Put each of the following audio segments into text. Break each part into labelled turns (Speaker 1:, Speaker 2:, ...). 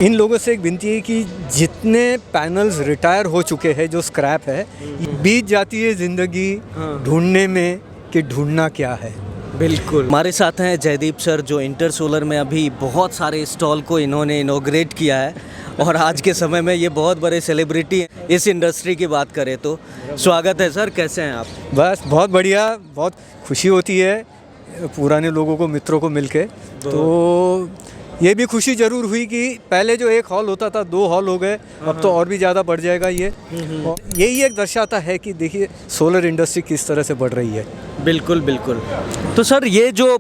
Speaker 1: इन लोगों से एक विनती है कि जितने पैनल्स रिटायर हो चुके हैं, जो स्क्रैप है, बीत जाती है ज़िंदगी ढूंढने में कि ढूंढना क्या है।
Speaker 2: बिल्कुल। हमारे साथ हैं जयदीप सर, जो इंटर सोलर में अभी बहुत सारे स्टॉल को इन्होंने इनॉग्रेट किया है और आज के समय में ये बहुत बड़े सेलिब्रिटी हैं इस इंडस्ट्री की बात करें तो। स्वागत है सर, कैसे हैं आप?
Speaker 1: बस बहुत बढ़िया, बहुत खुशी होती है पुराने लोगों को, मित्रों को मिलके। तो ये भी खुशी ज़रूर हुई कि पहले जो एक हॉल होता था 2 हॉल हो गए, अब तो और भी ज़्यादा बढ़ जाएगा ये। और यही एक दर्शाता है कि देखिए सोलर इंडस्ट्री किस तरह से बढ़ रही है।
Speaker 2: बिल्कुल बिल्कुल। तो सर ये जो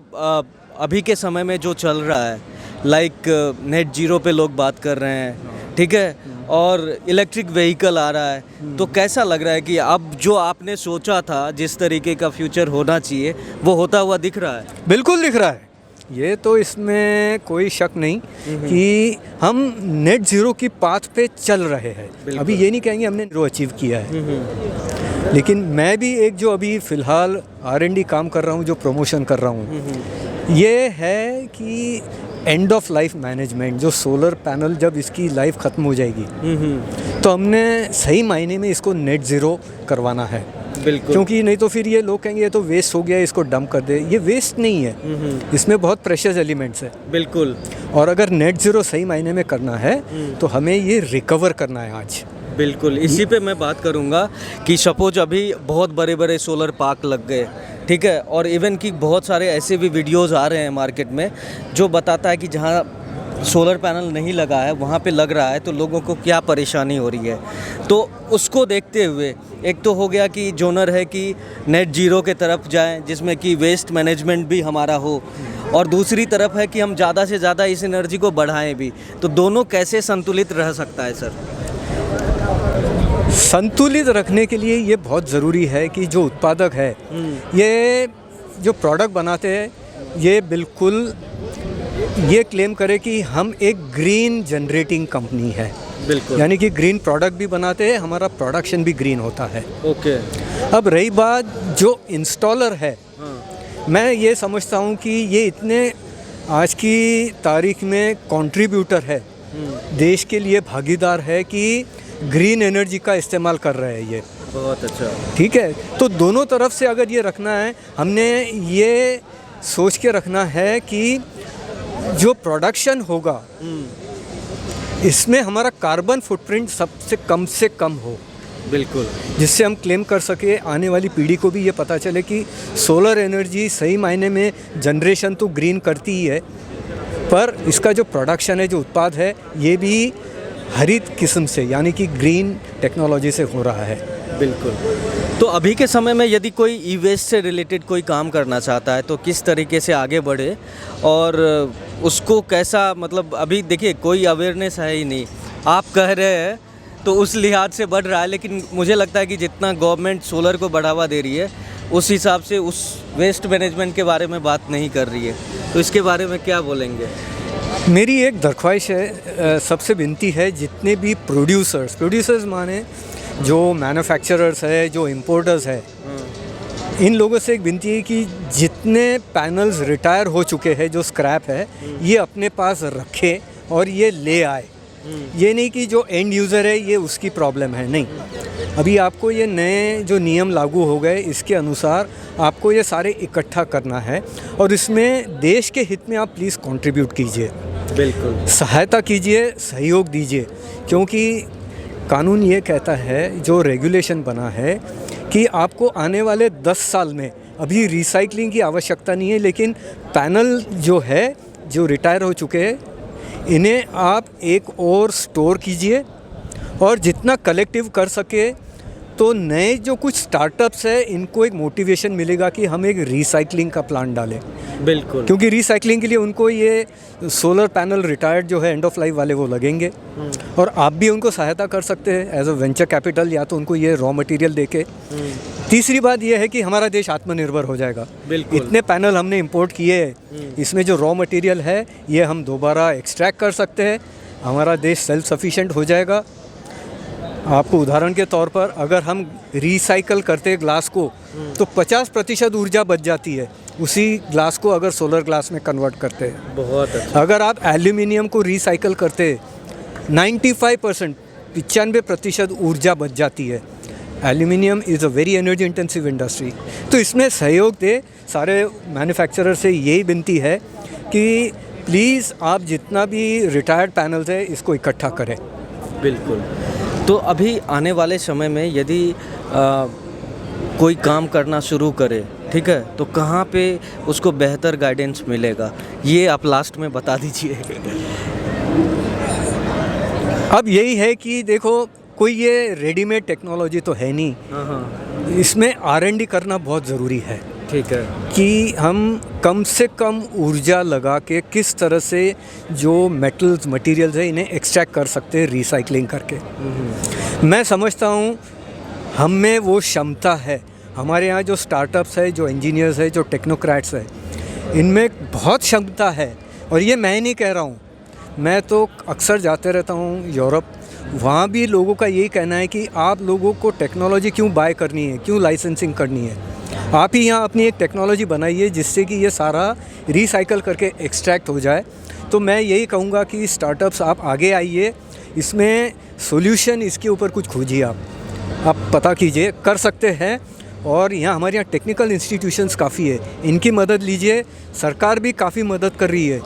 Speaker 2: अभी के समय में जो चल रहा है, लाइक नेट जीरो पे लोग बात कर रहे हैं, ठीक है, और इलेक्ट्रिक व्हीकल आ रहा है, तो कैसा लग रहा है कि अब जो आपने सोचा था जिस तरीके का फ्यूचर होना चाहिए वो होता हुआ दिख रहा है?
Speaker 1: बिल्कुल दिख रहा है, ये तो इसमें कोई शक नहीं कि हम नेट ज़ीरो की पाथ पे चल रहे हैं। अभी ये नहीं कहेंगे हमने ज़ीरो अचीव किया है, लेकिन मैं भी एक जो अभी फ़िलहाल R&D काम कर रहा हूँ, जो प्रमोशन कर रहा हूँ, ये है कि एंड ऑफ लाइफ मैनेजमेंट। जो सोलर पैनल जब इसकी लाइफ ख़त्म हो जाएगी तो हमने सही मायने में इसको नेट ज़ीरो करवाना है।
Speaker 2: बिल्कुल।
Speaker 1: क्योंकि नहीं तो फिर ये लोग कहेंगे ये तो वेस्ट हो गया, इसको डंप कर दे। ये वेस्ट नहीं है, इसमें बहुत प्रेशियस एलिमेंट्स है।
Speaker 2: बिल्कुल।
Speaker 1: और अगर नेट ज़ीरो सही मायने में करना है तो हमें ये रिकवर करना है आज।
Speaker 2: बिल्कुल, इसी पे मैं बात करूँगा कि सपोज अभी बहुत बड़े बड़े सोलर पार्क लग गए, ठीक है, और इवन कि बहुत सारे ऐसे भी वीडियोज़ आ रहे हैं मार्केट में जो बताता है कि जहाँ सोलर पैनल नहीं लगा है वहाँ पे लग रहा है तो लोगों को क्या परेशानी हो रही है। तो उसको देखते हुए एक तो हो गया कि जोनर है कि नेट जीरो के तरफ जाएं जिसमें कि वेस्ट मैनेजमेंट भी हमारा हो, और दूसरी तरफ है कि हम ज़्यादा से ज़्यादा इस एनर्जी को बढ़ाएं भी। तो दोनों कैसे संतुलित रह सकता है सर?
Speaker 1: संतुलित रखने के लिए ये बहुत ज़रूरी है कि जो उत्पादक है, ये जो प्रोडक्ट बनाते हैं, ये बिल्कुल ये क्लेम करे कि हम एक ग्रीन जनरेटिंग कंपनी है।
Speaker 2: बिल्कुल।
Speaker 1: यानी कि ग्रीन प्रोडक्ट भी बनाते हैं, हमारा प्रोडक्शन भी ग्रीन होता है।
Speaker 2: ओके।
Speaker 1: अब रही बात जो इंस्टॉलर है, मैं ये समझता हूँ कि ये इतने आज की तारीख में कंट्रीब्यूटर है, देश के लिए भागीदार है कि ग्रीन एनर्जी का इस्तेमाल कर रहे हैं ये।
Speaker 2: बहुत अच्छा। ठीक
Speaker 1: है, तो दोनों तरफ से अगर ये रखना है, हमने ये सोच के रखना है कि जो प्रोडक्शन होगा इसमें हमारा कार्बन फुटप्रिंट सबसे कम से कम हो।
Speaker 2: बिल्कुल।
Speaker 1: जिससे हम क्लेम कर सके, आने वाली पीढ़ी को भी ये पता चले कि सोलर एनर्जी सही मायने में जनरेशन तो ग्रीन करती ही है, पर इसका जो प्रोडक्शन है, जो उत्पाद है, ये भी हरित किस्म से यानी कि ग्रीन टेक्नोलॉजी से हो रहा है।
Speaker 2: बिल्कुल। तो अभी के समय में यदि कोई ई वेस्ट से रिलेटेड कोई काम करना चाहता है तो किस तरीके से आगे बढ़े और उसको कैसा, मतलब अभी देखिए कोई अवेयरनेस है ही नहीं, आप कह रहे हैं तो उस लिहाज से बढ़ रहा है, लेकिन मुझे लगता है कि जितना गवर्नमेंट सोलर को बढ़ावा दे रही है उस हिसाब से उस वेस्ट मैनेजमेंट के बारे में बात नहीं कर रही है। तो इसके बारे में क्या बोलेंगे?
Speaker 1: मेरी एक दरख्वाइश है, सबसे विनती है, जितने भी प्रोड्यूसर्स माने जो मैन्युफैक्चरर्स है, जो इम्पोर्टर्स है, इन लोगों से एक विनती है कि जितने पैनल्स रिटायर हो चुके हैं, जो स्क्रैप है, ये अपने पास रखें और ये ले आए। ये नहीं कि जो एंड यूज़र है ये उसकी प्रॉब्लम है, नहीं। अभी आपको ये नए जो नियम लागू हो गए, इसके अनुसार आपको ये सारे इकट्ठा करना है और इसमें देश के हित में आप प्लीज़ कंट्रीब्यूट कीजिए।
Speaker 2: बिल्कुल।
Speaker 1: सहायता कीजिए, सहयोग दीजिए, क्योंकि कानून ये कहता है, जो रेगुलेशन बना है, कि आपको आने वाले 10 साल में, अभी रिसाइकलिंग की आवश्यकता नहीं है, लेकिन पैनल जो है, जो रिटायर हो चुके हैं, इन्हें आप एक और स्टोर कीजिए और जितना कलेक्टिव कर सके, तो नए जो कुछ स्टार्टअप्स है इनको एक मोटिवेशन मिलेगा कि हम एक रिसाइकलिंग का प्लान डालें।
Speaker 2: बिल्कुल।
Speaker 1: क्योंकि रिसाइकलिंग के लिए उनको ये सोलर पैनल रिटायर्ड जो है एंड ऑफ लाइफ वाले वो लगेंगे, और आप भी उनको सहायता कर सकते हैं एज अ वेंचर कैपिटल, या तो उनको ये रॉ मटेरियल देके। तीसरी बात ये है कि हमारा देश आत्मनिर्भर हो जाएगा।
Speaker 2: बिल्कुल।
Speaker 1: इतने पैनल हमने इंपोर्ट किए हैं, इसमें जो रॉ मटेरियल है ये हम दोबारा एक्सट्रैक्ट कर सकते हैं, हमारा देश सेल्फ सफिशिएंट हो जाएगा। आपको उदाहरण के तौर पर अगर हम रिसाइकल करते ग्लास को तो 50% ऊर्जा बच जाती है, उसी ग्लास को अगर सोलर ग्लास में कन्वर्ट करते हैं।
Speaker 2: बहुत अच्छा।
Speaker 1: अगर आप एल्यूमिनियम को रिसाइकल करते 95% 95% ऊर्जा बच जाती है। Aluminium is a very energy intensive industry. तो इसमें सहयोग दे, सारे मैन्युफैक्चरर से यही विनती है कि प्लीज़ आप जितना भी रिटायर्ड पैनल्स है इसको इकट्ठा करें।
Speaker 2: बिल्कुल। तो अभी आने वाले समय में यदि कोई काम करना शुरू करे, ठीक है, तो कहाँ पे उसको बेहतर गाइडेंस मिलेगा, ये आप लास्ट में बता दीजिए।
Speaker 1: अब यही है कि देखो, कोई ये रेडीमेड टेक्नोलॉजी तो है नहीं,
Speaker 2: हाँ,
Speaker 1: इसमें R&D करना बहुत ज़रूरी है
Speaker 2: ठीक है।
Speaker 1: कि हम कम से कम ऊर्जा लगा के किस तरह से जो मेटल्स मटेरियल्स है इन्हें एक्सट्रैक्ट कर सकते हैं रिसाइकलिंग करके। मैं समझता हूँ हम में वो क्षमता है। हमारे यहाँ जो स्टार्टअप्स है, जो इंजीनियर्स है, जो टेक्नोक्रेट्स है, इनमें बहुत क्षमता है। और ये मैं नहीं कह रहा हूँ, मैं तो अक्सर जाते रहता हूँ यूरोप, वहाँ भी लोगों का यही कहना है कि आप लोगों को टेक्नोलॉजी क्यों बाय करनी है, क्यों लाइसेंसिंग करनी है, आप ही यहाँ अपनी एक टेक्नोलॉजी बनाइए जिससे कि ये सारा रिसाइकल करके एक्सट्रैक्ट हो जाए। तो मैं यही कहूँगा कि स्टार्टअप्स आप आगे आइए, इसमें सॉल्यूशन इसके ऊपर कुछ खोजिए, आप पता कीजिए, कर सकते हैं। और यहाँ हमारे यहाँ टेक्निकल इंस्टीट्यूशंस काफ़ी है, इनकी मदद लीजिए। सरकार भी काफ़ी मदद कर रही है,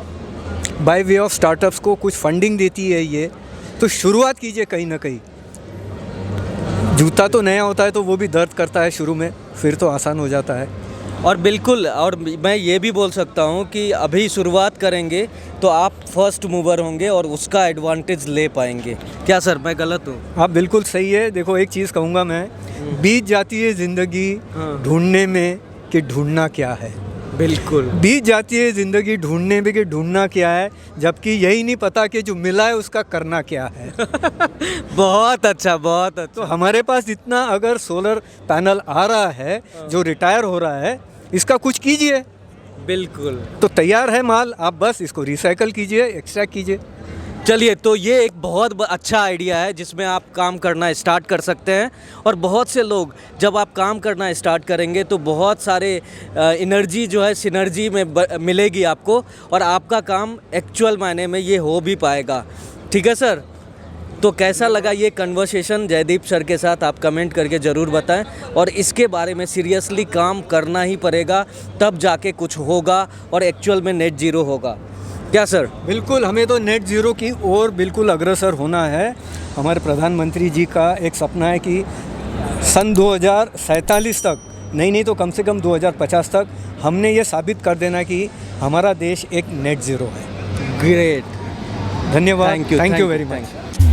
Speaker 1: बाय वे ऑफ स्टार्टअप्स को कुछ फंडिंग देती है ये। तो शुरुआत कीजिए कहीं ना कहीं। जूता तो नया होता है तो वो भी दर्द करता है शुरू में, फिर तो आसान हो जाता है।
Speaker 2: और बिल्कुल, और मैं ये भी बोल सकता हूँ कि अभी शुरुआत करेंगे तो आप फर्स्ट मूवर होंगे और उसका एडवांटेज ले पाएंगे। क्या सर, मैं गलत हूँ?
Speaker 1: आप बिल्कुल सही है। देखो, एक चीज़ कहूँगा मैं, बीत जाती है ज़िंदगी ढूंढने में कि ढूंढना क्या है।
Speaker 2: बिल्कुल,
Speaker 1: बीत जाती है ज़िंदगी ढूंढने में कि ढूंढना क्या है, जबकि यही नहीं पता कि जो मिला है उसका करना क्या है।
Speaker 2: बहुत अच्छा, बहुत अच्छा।
Speaker 1: तो हमारे पास इतना अगर सोलर पैनल आ रहा है जो रिटायर हो रहा है, इसका कुछ कीजिए।
Speaker 2: बिल्कुल।
Speaker 1: तो तैयार है माल, आप बस इसको रिसाइकल कीजिए, एक्सट्रैक्ट कीजिए।
Speaker 2: चलिए, तो ये एक बहुत अच्छा आइडिया है जिसमें आप काम करना स्टार्ट कर सकते हैं। और बहुत से लोग, जब आप काम करना स्टार्ट करेंगे तो बहुत सारे एनर्जी जो है सिनर्जी में मिलेगी आपको, और आपका काम एक्चुअल मायने में ये हो भी पाएगा। ठीक है सर, तो कैसा लगा ये कन्वर्सेशन जयदीप सर के साथ, आप कमेंट करके ज़रूर बताएं। और इसके बारे में सीरियसली काम करना ही पड़ेगा, तब जाके कुछ होगा और एक्चुअल में नेट ज़ीरो होगा। क्या सर?
Speaker 1: बिल्कुल, हमें तो नेट ज़ीरो की ओर बिल्कुल अग्रसर होना है। हमारे प्रधानमंत्री जी का एक सपना है कि सन 2047 तक, नहीं तो कम से कम 2050 तक हमने ये साबित कर देना कि हमारा देश एक नेट ज़ीरो है।
Speaker 2: ग्रेट,
Speaker 1: धन्यवाद,
Speaker 2: थैंक यू
Speaker 1: वेरी मच।